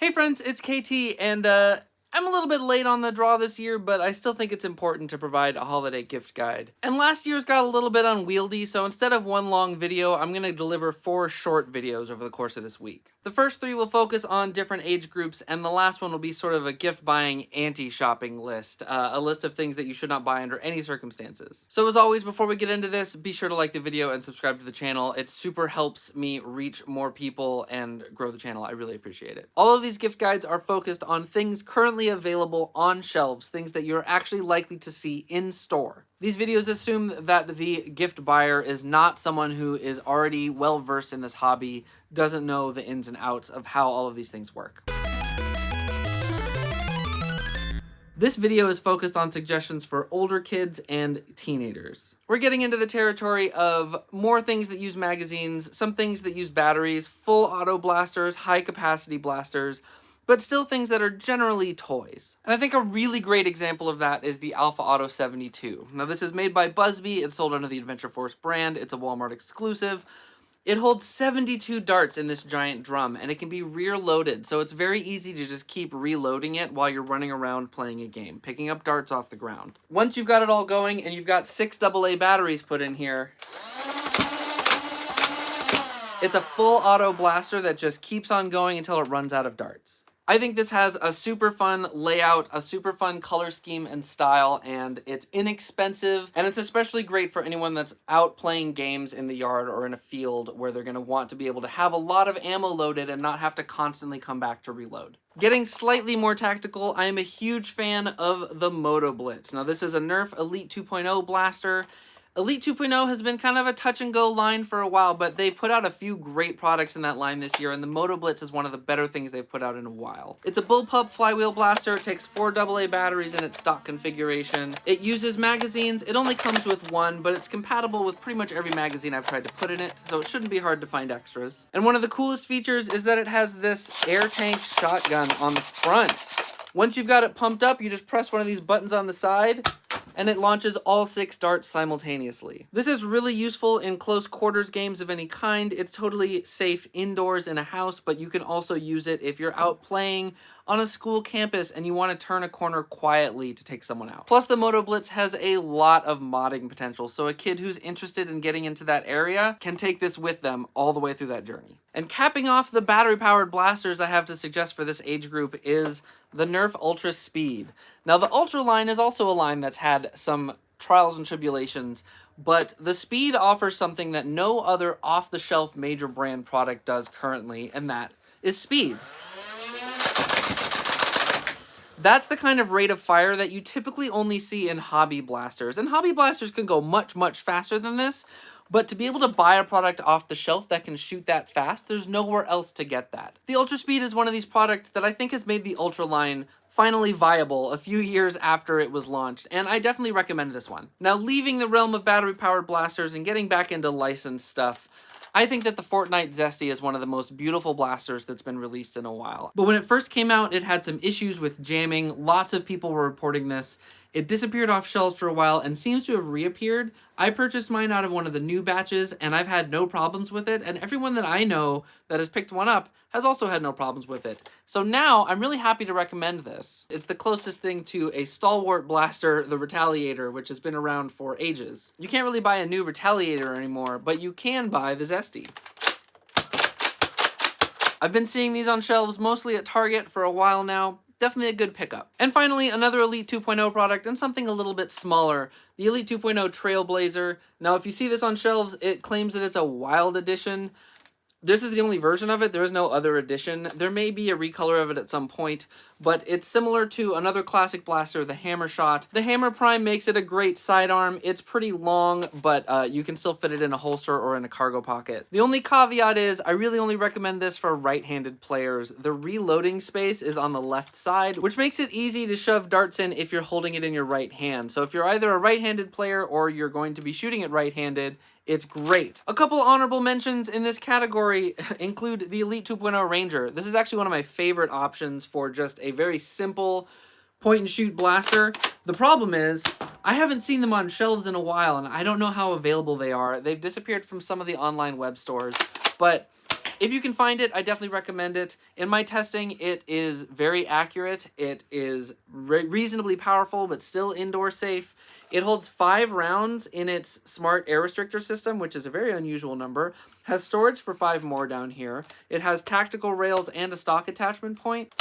Hey friends, it's KT, and I'm a little bit late on the draw this year, but I still think it's important to provide a holiday gift guide. And last year's got a little bit unwieldy, so instead of one long video, I'm going to deliver 4 short videos over the course of this week. The first 3 will focus on different age groups, and the last one will be sort of a gift buying anti-shopping list, a list of things that you should not buy under any circumstances. So as always, before we get into this, be sure to like the video and subscribe to the channel. It super helps me reach more people and grow the channel. I really appreciate it. All of these gift guides are focused on things currently available on shelves, things that you're actually likely to see in store. These videos assume that the gift buyer is not someone who is already well versed in this hobby, doesn't know the ins and outs of how all of these things work. This video is focused on suggestions for older kids and teenagers. We're getting into the territory of more things that use magazines, some things that use batteries, full auto blasters, high capacity blasters, but still things that are generally toys. And I think a really great example of that is the Alpha Auto 72. Now this is made by Busby, it's sold under the Adventure Force brand, it's a Walmart exclusive. It holds 72 darts in this giant drum, and it can be rear loaded, so it's very easy to just keep reloading it while you're running around playing a game, picking up darts off the ground. Once you've got it all going and you've got 6 AA batteries put in here, it's a full auto blaster that just keeps on going until it runs out of darts. I think this has a super fun layout, a super fun color scheme and style, and it's inexpensive, and it's especially great for anyone that's out playing games in the yard or in a field where they're going to want to be able to have a lot of ammo loaded and not have to constantly come back to reload. Getting slightly more tactical, I am a huge fan of the Moto Blitz. Now this is a Nerf Elite 2.0 blaster. Elite 2.0 has been kind of a touch-and-go line for a while, but they put out a few great products in that line this year, and the Moto Blitz is one of the better things they've put out in a while. It's a bullpup flywheel blaster. It takes 4 AA batteries in its stock configuration. It uses magazines. It only comes with 1, but it's compatible with pretty much every magazine I've tried to put in it, so it shouldn't be hard to find extras. And one of the coolest features is that it has this air tank shotgun on the front. Once you've got it pumped up, you just press one of these buttons on the side, and it launches all 6 darts simultaneously. This is really useful in close quarters games of any kind. It's totally safe indoors in a house, but you can also use it if you're out playing on a school campus and you want to turn a corner quietly to take someone out. Plus, the Moto Blitz has a lot of modding potential, so a kid who's interested in getting into that area can take this with them all the way through that journey. And capping off the battery-powered blasters I have to suggest for this age group is the Nerf Ultra Speed. Now, the Ultra line is also a line that's had some trials and tribulations, but the Speed offers something that no other off-the-shelf major brand product does currently, and that is speed. That's the kind of rate of fire that you typically only see in hobby blasters, and hobby blasters can go much, much faster than this, but to be able to buy a product off the shelf that can shoot that fast, there's nowhere else to get that. The Ultra Speed is one of these products that I think has made the Ultra line finally viable a few years after it was launched, and I definitely recommend this one. Now, leaving the realm of battery-powered blasters and getting back into licensed stuff, I think that the Fortnite Zesty is one of the most beautiful blasters that's been released in a while. But when it first came out, it had some issues with jamming. Lots of people were reporting this. It disappeared off shelves for a while and seems to have reappeared. I purchased mine out of one of the new batches, and I've had no problems with it, and everyone that I know that has picked one up has also had no problems with it. So now, I'm really happy to recommend this. It's the closest thing to a stalwart blaster, the Retaliator, which has been around for ages. You can't really buy a new Retaliator anymore, but you can buy the Zesty. I've been seeing these on shelves mostly at Target for a while now. Definitely a good pickup. And finally, another Elite 2.0 product and something a little bit smaller, the Elite 2.0 Trailblazer. Now, if you see this on shelves, it claims that it's a wild edition. This is the only version of it. There is no other edition. There may be a recolor of it at some point, but it's similar to another classic blaster, the Hammer Shot. The Hammer Prime makes it a great sidearm. It's pretty long, but you can still fit it in a holster or in a cargo pocket. The only caveat is I really only recommend this for right-handed players. The reloading space is on the left side, which makes it easy to shove darts in if you're holding it in your right hand. So if you're either a right-handed player or you're going to be shooting it right-handed, it's great. A couple honorable mentions in this category include the Elite 2.0 Ranger. This is actually one of my favorite options for just a very simple point-and-shoot blaster. The problem is, I haven't seen them on shelves in a while, and I don't know how available they are. They've disappeared from some of the online web stores, but If you can find it, I definitely recommend it. In my testing, it is very accurate. It is reasonably powerful, but still indoor safe. It holds 5 rounds in its smart air restrictor system, which is a very unusual number. Has storage for 5 more down here. It has tactical rails and a stock attachment point.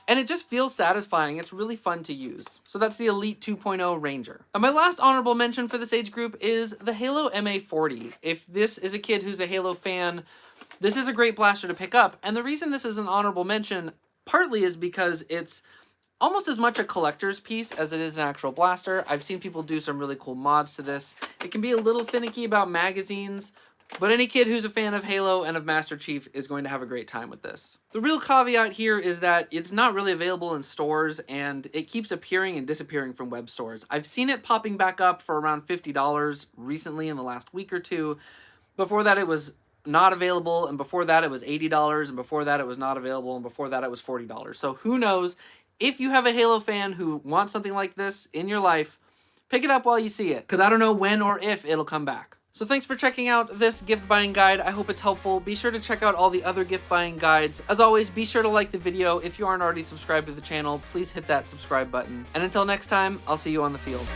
And it just feels satisfying. It's really fun to use. So that's the Elite 2.0 Ranger. And my last honorable mention for this age group is the Halo MA40. If this is a kid who's a Halo fan, this is a great blaster to pick up. And the reason this is an honorable mention partly is because it's almost as much a collector's piece as it is an actual blaster. I've seen people do some really cool mods to this. It can be a little finicky about magazines, but any kid who's a fan of Halo and of Master Chief is going to have a great time with this. The real caveat here is that it's not really available in stores, and it keeps appearing and disappearing from web stores. I've seen it popping back up for around $50 recently in the last week or two. Before that it was not available, and before that it was $80, and before that it was not available, and before that it was $40. So who knows? If you have a Halo fan who wants something like this in your life, pick it up while you see it, because I don't know when or if it'll come back. So thanks for checking out this gift buying guide. I hope it's helpful. Be sure to check out all the other gift buying guides. As always, be sure to like the video. If you aren't already subscribed to the channel, please hit that subscribe button. And until next time, I'll see you on the field.